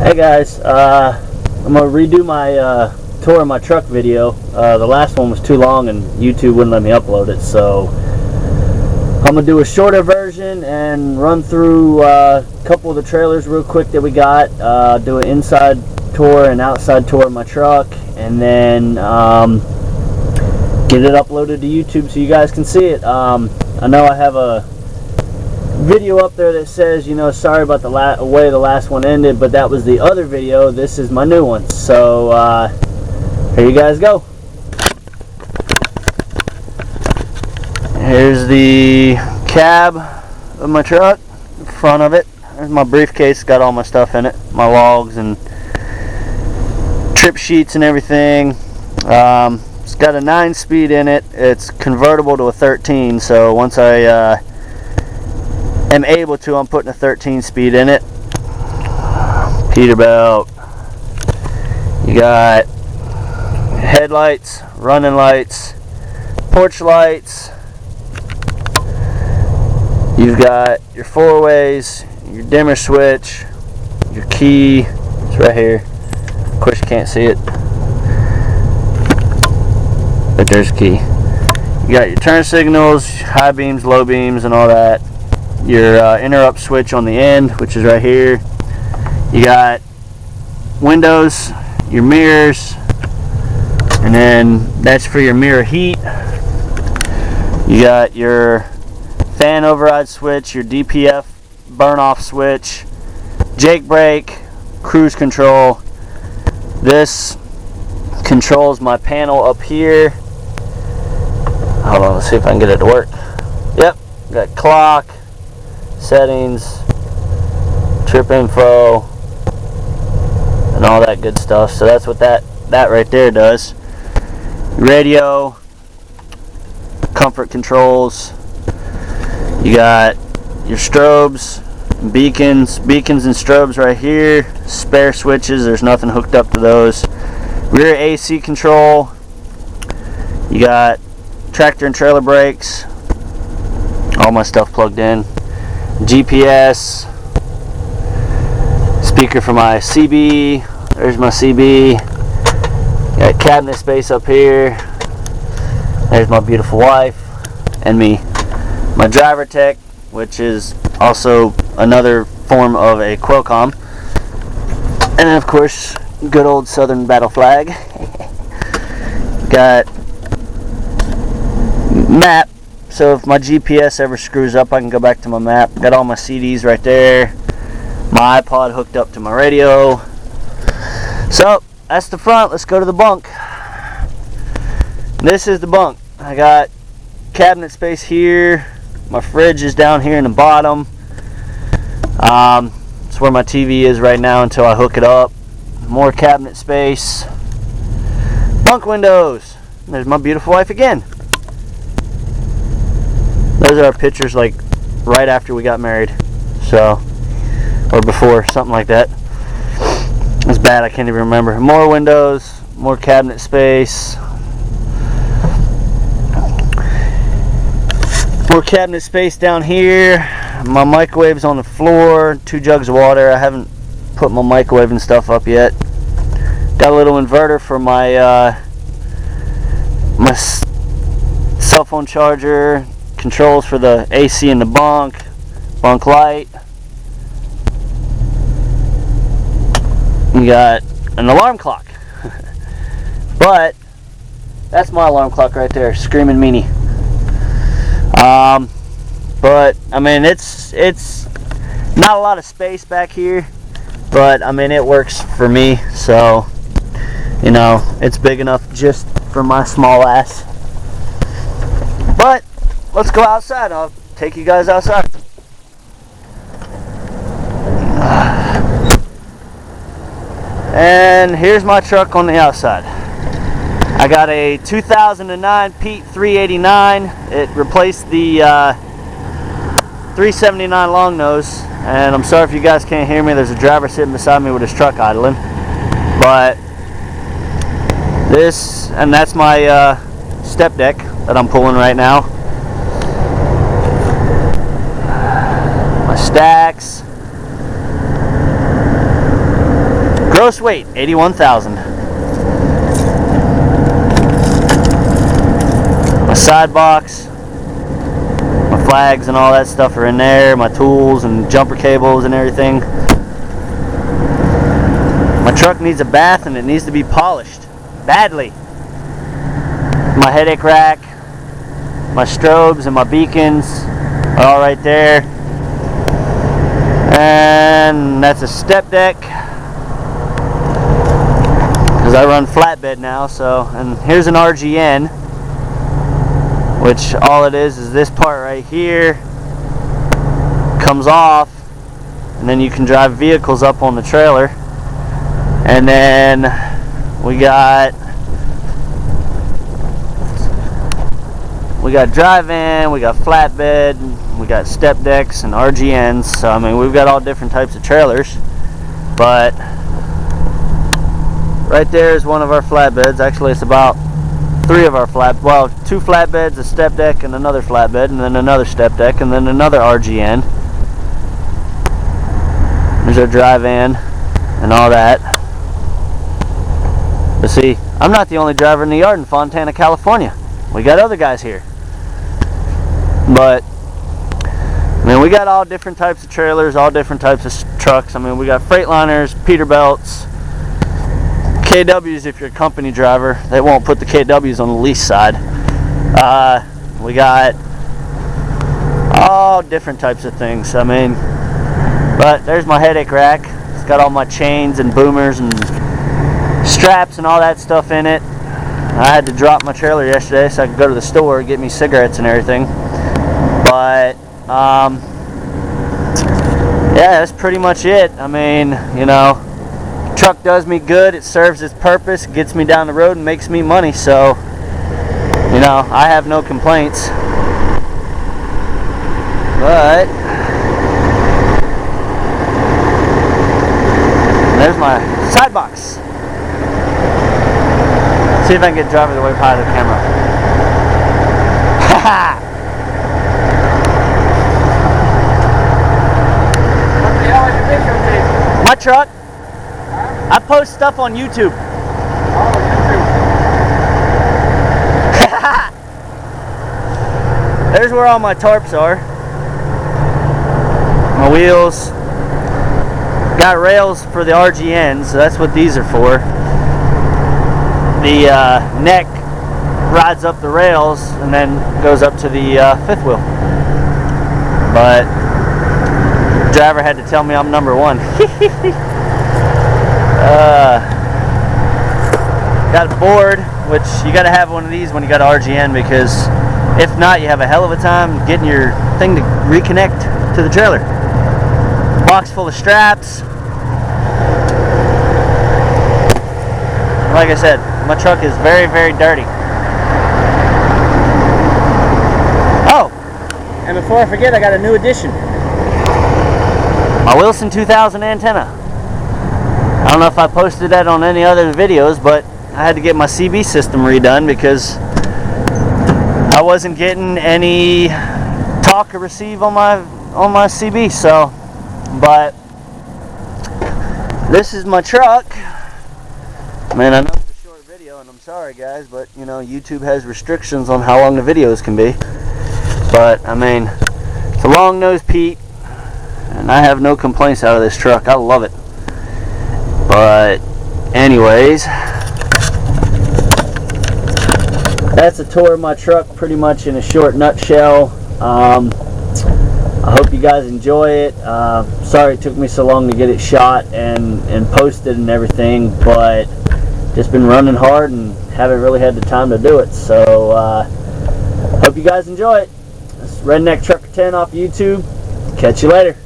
Hey guys, I'm gonna redo my tour of my truck video. The last one was too long and YouTube wouldn't let me upload it, so I'm gonna do a shorter version and run through a couple of the trailers real quick that we got, do an inside tour and outside tour of my truck, and then get it uploaded to YouTube so you guys can see it. I know I have a video up there that says, you know, sorry about the way the last one ended, but that was the other video. This is my new one, so here you guys go. Here's the cab of my truck, the front of it. There's my briefcase, got all my stuff in it, my logs and trip sheets and everything. It's got a 9-speed in it. It's convertible to a 13, so once I am able to, I'm putting a 13-speed in it. Peterbilt. You got headlights, running lights, porch lights. You've got your four-ways, your dimmer switch, your key. It's right here. Of course you can't see it, but there's a key. You got your turn signals, high beams, low beams, and all that. Your interrupt switch on the end, which is right here. You got windows, your mirrors, and then that's for your mirror heat. You got your fan override switch, your DPF burn off switch, Jake brake, cruise control. This controls my panel up here. Hold on, let's see if I can get it to work. Yep, got clock, settings, trip info, and all that good stuff. So that's what that right there does. Radio, comfort controls. You got your strobes, beacons and strobes right here. Spare switches, there's nothing hooked up to those. Rear AC control. You got tractor and trailer brakes. All my stuff plugged in. GPS, speaker for my CB. There's my CB. Got cabinet space up here. There's my beautiful wife and me. My driver tech, which is also another form of a Qualcomm, and then of course good old Southern battle flag. Got map, so if my GPS ever screws up I can go back to my map. Got all my CDs right there. My iPod hooked up to my radio. So that's the front. Let's go to the bunk. This is the bunk. I got cabinet space here. My fridge is down here in the bottom. That's where my TV is right now until I hook it up. More cabinet space. Bunk windows. There's my beautiful wife again. Those are our pictures like right after we got married. So, or before, something like that. It's bad, I can't even remember. More windows, more cabinet space. More cabinet space down here. My microwave's on the floor. 2 jugs of water. I haven't put my microwave and stuff up yet. Got a little inverter for my my cell phone charger. Controls for the AC in the bunk light. You got an alarm clock. But that's my alarm clock right there, screaming meanie. But I mean it's not a lot of space back here, but I mean it works for me, so you know it's big enough just for my small ass. But let's go outside. I'll take you guys outside. And here's my truck on the outside. I got a 2009 Pete 389. It replaced the 379 long nose. And I'm sorry if you guys can't hear me. There's a driver sitting beside me with his truck idling. But that's my step deck that I'm pulling right now. My stacks. Gross weight, 81,000. My side box, my flags and all that stuff are in there, my tools and jumper cables and everything. My truck needs a bath and it needs to be polished badly. My headache rack, my strobes and my beacons are all right there. And that's a step deck, because I run flatbed now. So, and here's an RGN, which all it is this part right here comes off, and then you can drive vehicles up on the trailer. And then we got drive-in, we got flatbed, we got step decks and RGNs. So I mean, we've got all different types of trailers. But right there is one of our flatbeds. Actually, it's about 3 of our well, 2 flatbeds, a step deck, and another flatbed, and then another step deck, and then another RGN. There's our drive-in and all that. But see, I'm not the only driver in the yard in Fontana, California. We got other guys here. But I mean, we got all different types of trailers, all different types of trucks. I mean, we got Freightliners, Peterbilts, KWs if you're a company driver. They won't put the KWs on the lease side. We got all different types of things. I mean, but there's my headache rack. It's got all my chains and boomers and straps and all that stuff in it. I had to drop my trailer yesterday so I could go to the store and get me cigarettes and everything. But yeah, that's pretty much it. I mean, you know, truck does me good. It serves its purpose, gets me down the road and makes me money. So, you know, I have no complaints. But there's my side box. See if I can get driver the way behind the camera. Haha! What the hell is your video tape? My truck. Huh? I post stuff on YouTube. Oh, YouTube. There's where all my tarps are. My wheels. Got rails for the RGNs, so that's what these are for. The neck rides up the rails and then goes up to the 5th wheel. But the driver had to tell me I'm number 1. Got a board, which you got to have one of these when you got an RGN, because if not, you have a hell of a time getting your thing to reconnect to the trailer. Box full of straps. Like I said, my truck is very, very dirty. Oh, and before I forget, I got a new addition. My Wilson 2000 antenna. I don't know if I posted that on any other videos, but I had to get my CB system redone because I wasn't getting any talk or receive on my CB. So, but this is my truck. Man, I know it's a short video, and I'm sorry guys, but you know, YouTube has restrictions on how long the videos can be. But I mean, it's a long nose Pete, and I have no complaints out of this truck. I love it. But anyways, that's a tour of my truck pretty much in a short nutshell. I hope you guys enjoy it. Sorry it took me so long to get it shot and posted and everything, but just been running hard and haven't really had the time to do it. So hope you guys enjoy it. This is Redneck Trucker 10 off YouTube. Catch you later.